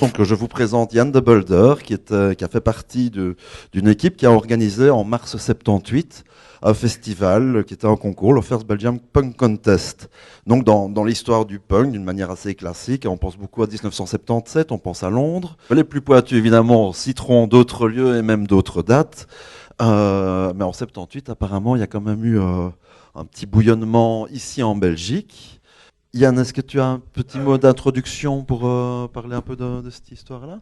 Donc, je vous présente Yann de Bulder, qui a fait partie d'une équipe qui a organisé en mars 78 un festival qui était un concours, le First Belgium Punk Contest. Donc, dans l'histoire du punk, d'une manière assez classique, on pense beaucoup à 1977, on pense à Londres. Les plus pointus, évidemment, citeront d'autres lieux et même d'autres dates. Mais en 78, apparemment, il y a quand même eu un petit bouillonnement ici en Belgique. Yann, est-ce que tu as un petit mot d'introduction pour parler un peu de cette histoire-là?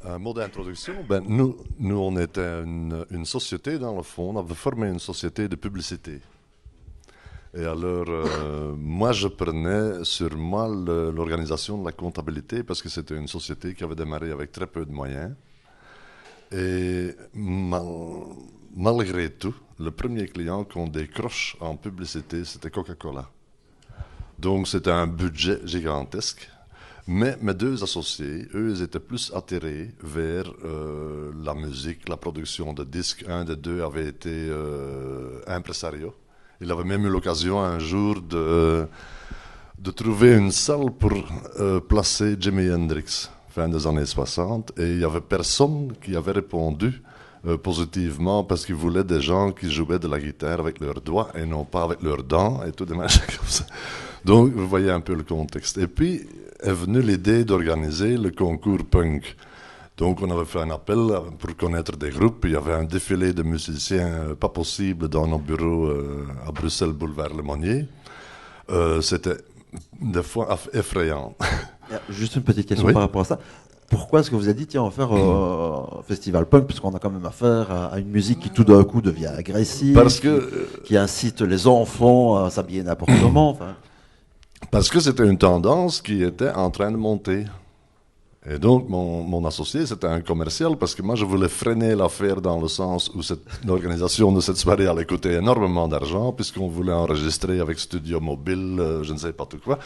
Un mot d'introduction, nous on était une société dans le fond, on avait formé une société de publicité. Et alors, moi je prenais sur moi l'organisation de la comptabilité parce que c'était une société qui avait démarré avec très peu de moyens. Et malgré tout, le premier client qu'on décroche en publicité, c'était Coca-Cola. Donc c'était un budget gigantesque. Mais mes deux associés, eux, ils étaient plus attirés vers la musique, la production de disques. Un des deux avait été impresario. Il avait même eu l'occasion un jour de trouver une salle pour placer Jimi Hendrix, fin des années 60. Et il n'y avait personne qui avait répondu positivement parce qu'ils voulaient des gens qui jouaient de la guitare avec leurs doigts et non pas avec leurs dents et tout des machins comme ça. Donc, vous voyez un peu le contexte. Et puis, est venue l'idée d'organiser le concours punk. Donc, on avait fait un appel pour connaître des groupes. Il y avait un défilé de musiciens pas possible dans nos bureaux à Bruxelles, boulevard Lemonnier. C'était des fois effrayant. Juste une petite question Oui. par rapport à ça. Pourquoi est-ce que vous avez dit, tiens, on va faire un festival punk, puisqu'on a quand même affaire à une musique qui tout d'un coup devient agressive, Parce que, qui incite les enfants à s'habiller n'importe comment. Enfin. Parce que c'était une tendance qui était en train de monter. Et donc, mon associé, c'était un commercial, parce que moi, je voulais freiner l'affaire dans le sens où l'organisation de cette soirée allait coûter énormément d'argent, puisqu'on voulait enregistrer avec studio mobile, je ne sais pas tout quoi.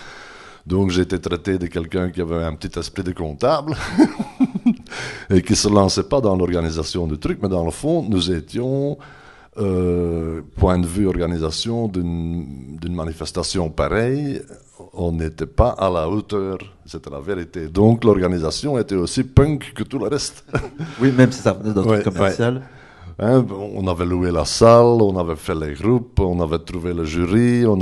Donc, j'ai été traité de quelqu'un qui avait un petit esprit de comptable et qui ne se lançait pas dans l'organisation du truc, mais dans le fond, nous étions... point de vue organisation d'une manifestation pareille, on n'était pas à la hauteur, c'était la vérité. Donc l'organisation était aussi punk que tout le reste. Oui, même si ça venait d'un truc commercial. Ouais. Hein, on avait loué la salle, on avait fait les groupes, on avait trouvé le jury, on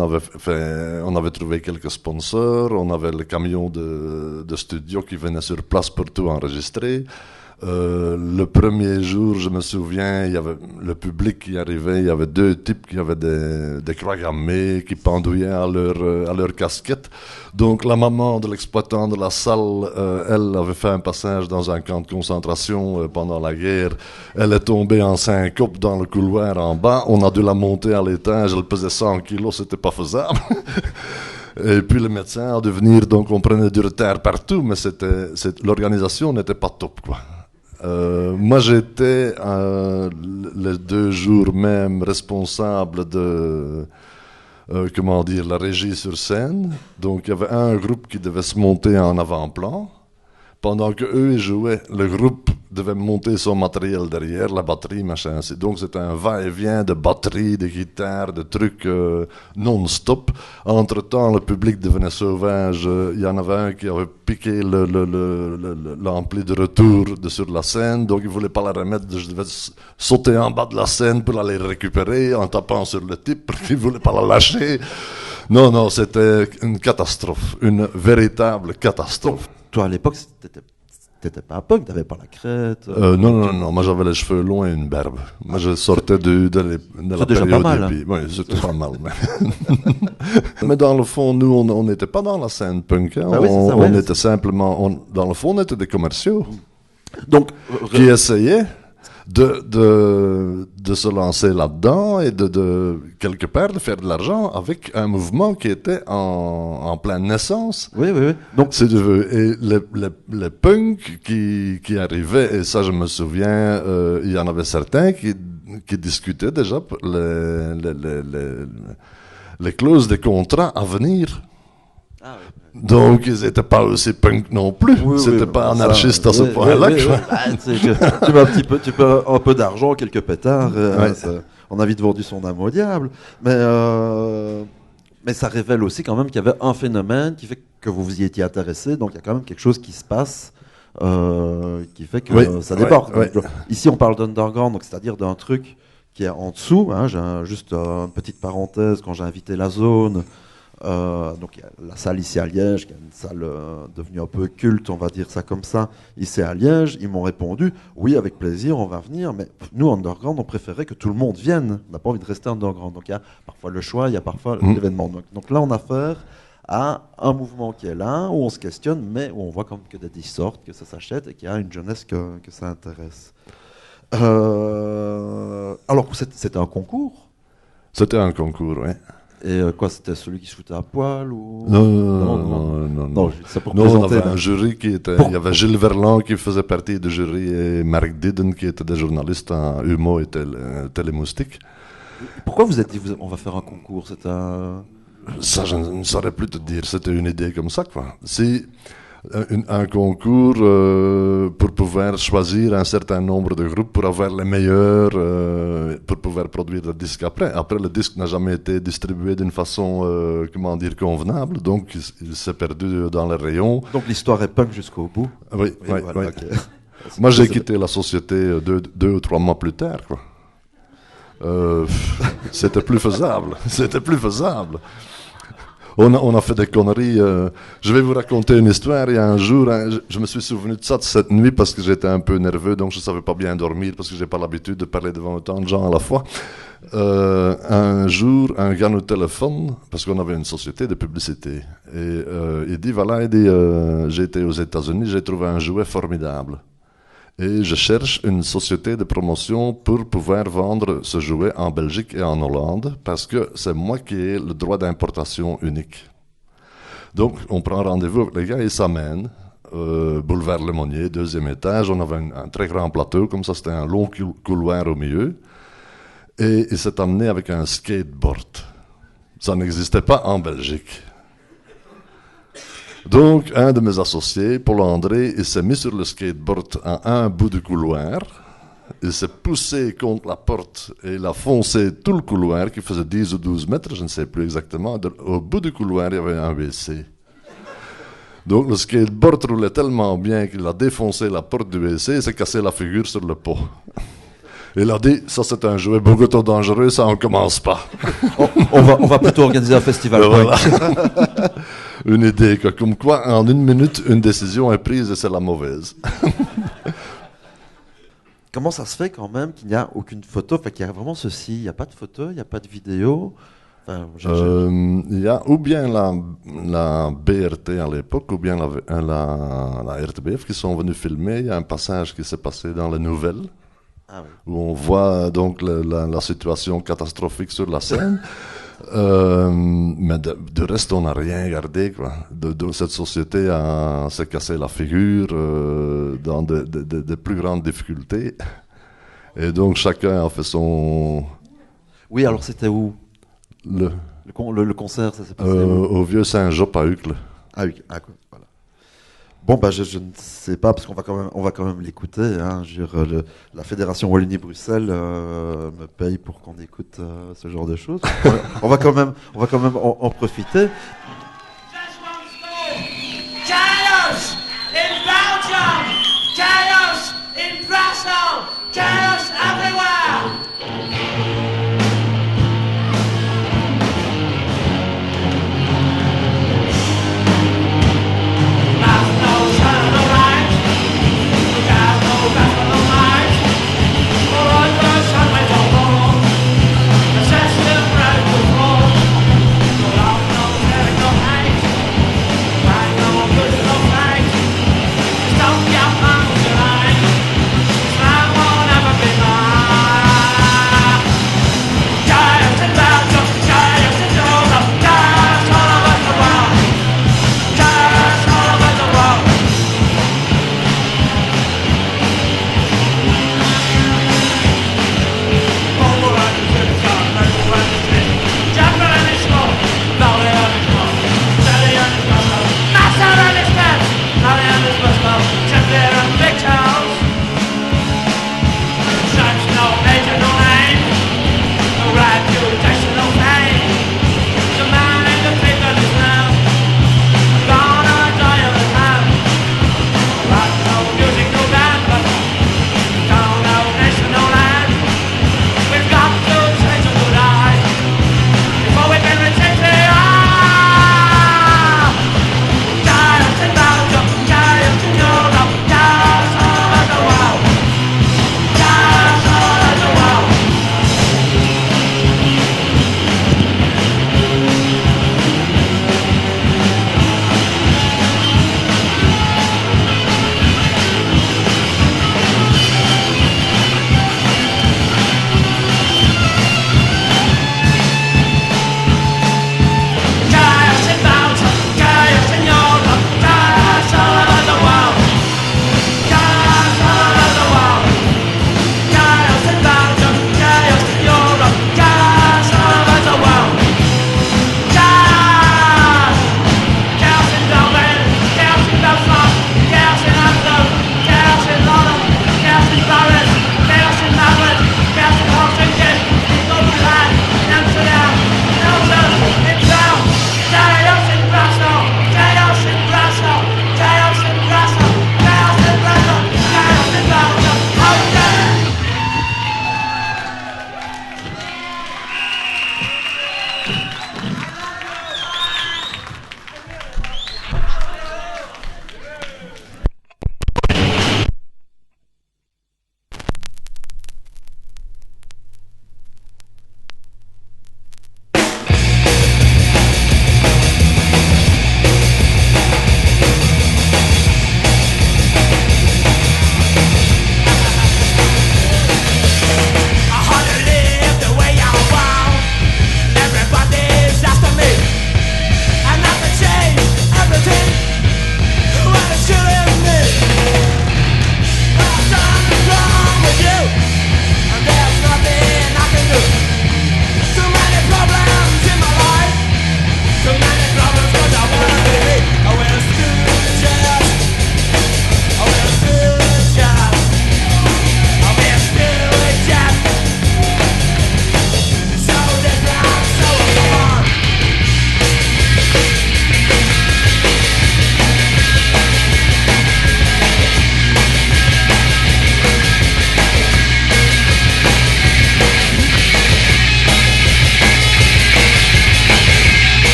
avait trouvé quelques sponsors, on avait le camion de studio qui venait sur place pour tout enregistrer. Le premier jour, je me souviens, il y avait le public qui arrivait, il y avait deux types qui avaient des croix gammées qui pendouillaient à leur casquette. Donc la maman de l'exploitant de la salle, elle avait fait un passage dans un camp de concentration pendant la guerre. Elle est tombée en syncope dans le couloir en bas. On a dû la monter à l'étage, elle pesait 100 kilos, c'était pas faisable. Et puis le médecin a dû venir, donc on prenait du retard partout, mais l'organisation n'était pas top, quoi. Moi, j'étais les 2 jours même responsable de, la régie sur scène. Donc, il y avait un groupe qui devait se monter en avant-plan. Pendant qu'eux, ils jouaient, le groupe devait monter son matériel derrière, la batterie, machin. Donc, c'était un va-et-vient de batterie, de guitare, de trucs non-stop. Entre-temps, le public devenait sauvage. Il y en avait un qui avait piqué l'ampli de retour sur la scène, donc il ne voulait pas la remettre. Je devais sauter en bas de la scène pour aller récupérer en tapant sur le type, parce qu'il ne voulait pas la lâcher. Non, c'était une catastrophe, une véritable catastrophe. Toi, à l'époque, t'étais pas un punk, t'avais pas la crête. Non, moi j'avais les cheveux longs et une barbe. Moi je sortais de la période pas mal, hippie. Oui, c'était pas mal. Mais dans le fond, nous, on n'était pas dans la scène punk. Hein. On était simplement, dans le fond, on était des commerciaux. Donc, qui essayaient de se lancer là-dedans et de quelque part de faire de l'argent avec un mouvement qui était en pleine naissance. Oui. Donc, et les punks qui arrivaient, et ça je me souviens, il y en avait certains qui discutaient déjà les clauses des contrats à venir. Ah, oui. Donc, ils n'étaient pas aussi punk non plus. C'était pas anarchiste à ce point-là. Tu peux un peu d'argent, quelques pétards. On a vite vendu son âme au diable. Mais Mais ça révèle aussi quand même qu'il y avait un phénomène qui fait que vous vous y étiez intéressé, donc il y a quand même quelque chose qui se passe qui fait que ça déborde. Ici, on parle d'underground, donc c'est-à-dire d'un truc qui est en dessous. Hein, juste une petite parenthèse, quand j'ai invité la zone, donc il y a la salle ici à Liège, qui est une salle devenue un peu culte, on va dire ça comme ça, ici à Liège, ils m'ont répondu, oui, avec plaisir, on va venir, mais nous, underground, on préférait que tout le monde vienne, on n'a pas envie de rester underground. Donc il y a parfois le choix, il y a parfois l'événement. Donc là, on a affaire à un mouvement qui est là, où on se questionne, mais où on voit quand même que des disques sortent, que ça s'achète et qu'il y a une jeunesse que ça intéresse. Alors, c'était un concours? C'était un concours, oui. Et quoi, c'était celui qui se foutait à poil ou... Non. C'est pour Non, présenter, on avait un jury qui était... Il y avait Gilles Verland qui faisait partie du jury et Marc Didden qui était des journalistes en humour et télémoustique. Pourquoi vous êtes dit, on va faire un concours? C'était un... Ça, je ne saurais plus te dire. C'était une idée comme ça, quoi. C'est un concours pour pouvoir choisir un certain nombre de groupes pour avoir les meilleurs, pour pouvoir produire le disque après. Après, le disque n'a jamais été distribué d'une façon, convenable. Donc, il s'est perdu dans les rayons. Donc, l'histoire est punk jusqu'au bout. Oui. Okay. Moi, j'ai quitté la société 2 ou 3 mois plus tard, quoi. C'était plus faisable. On a fait des conneries. Je vais vous raconter une histoire. Il y a un jour, je me suis souvenu de ça de cette nuit parce que j'étais un peu nerveux, donc je ne savais pas bien dormir parce que je n'ai pas l'habitude de parler devant autant de gens à la fois. Un jour, un gars nous téléphone parce qu'on avait une société de publicité. Et il dit, j'ai été aux États-Unis, j'ai trouvé un jouet formidable. Et je cherche une société de promotion pour pouvoir vendre ce jouet en Belgique et en Hollande, parce que c'est moi qui ai le droit d'importation unique. Donc, on prend rendez-vous avec les gars, ils s'amènent, boulevard Lemonnier, 2e étage, on avait un très grand plateau, comme ça c'était un long couloir au milieu, et il s'est amené avec un skateboard. Ça n'existait pas en Belgique. Donc, un de mes associés, Paul-André, il s'est mis sur le skateboard à un bout du couloir. Il s'est poussé contre la porte et il a foncé tout le couloir, qui faisait 10 ou 12 mètres, je ne sais plus exactement. Au bout du couloir, il y avait un WC. Donc, le skateboard roulait tellement bien qu'il a défoncé la porte du WC et s'est cassé la figure sur le pot. Il a dit, ça c'est un jouet beaucoup trop dangereux, ça on commence pas. on va plutôt organiser un festival. Voilà. Une idée, comme quoi, en 1 minute, une décision est prise et c'est la mauvaise. Comment ça se fait quand même qu'il n'y a aucune photo, qu'il y a vraiment ceci, il n'y a pas de photo, il n'y a pas de vidéo? Il y a ou bien la BRT à l'époque, ou bien la RTBF qui sont venus filmer. Il y a un passage qui s'est passé dans les nouvelles. Où on voit donc la situation catastrophique sur la scène. Mais de reste, on n'a rien gardé, quoi. De cette société s'est cassé la figure dans de plus grandes difficultés. Et donc chacun a fait son... Oui, alors c'était où? Le concert, ça s'est passé où? Au Vieux Saint-Job à Uccle. À Uccle, quoi, voilà. Bon, je ne sais pas, parce qu'on va quand même l'écouter. Hein. La Fédération Wallonie-Bruxelles me paye pour qu'on écoute ce genre de choses. on va quand même en profiter. Chaos in Belgium! Chaos in Brussels! Chaos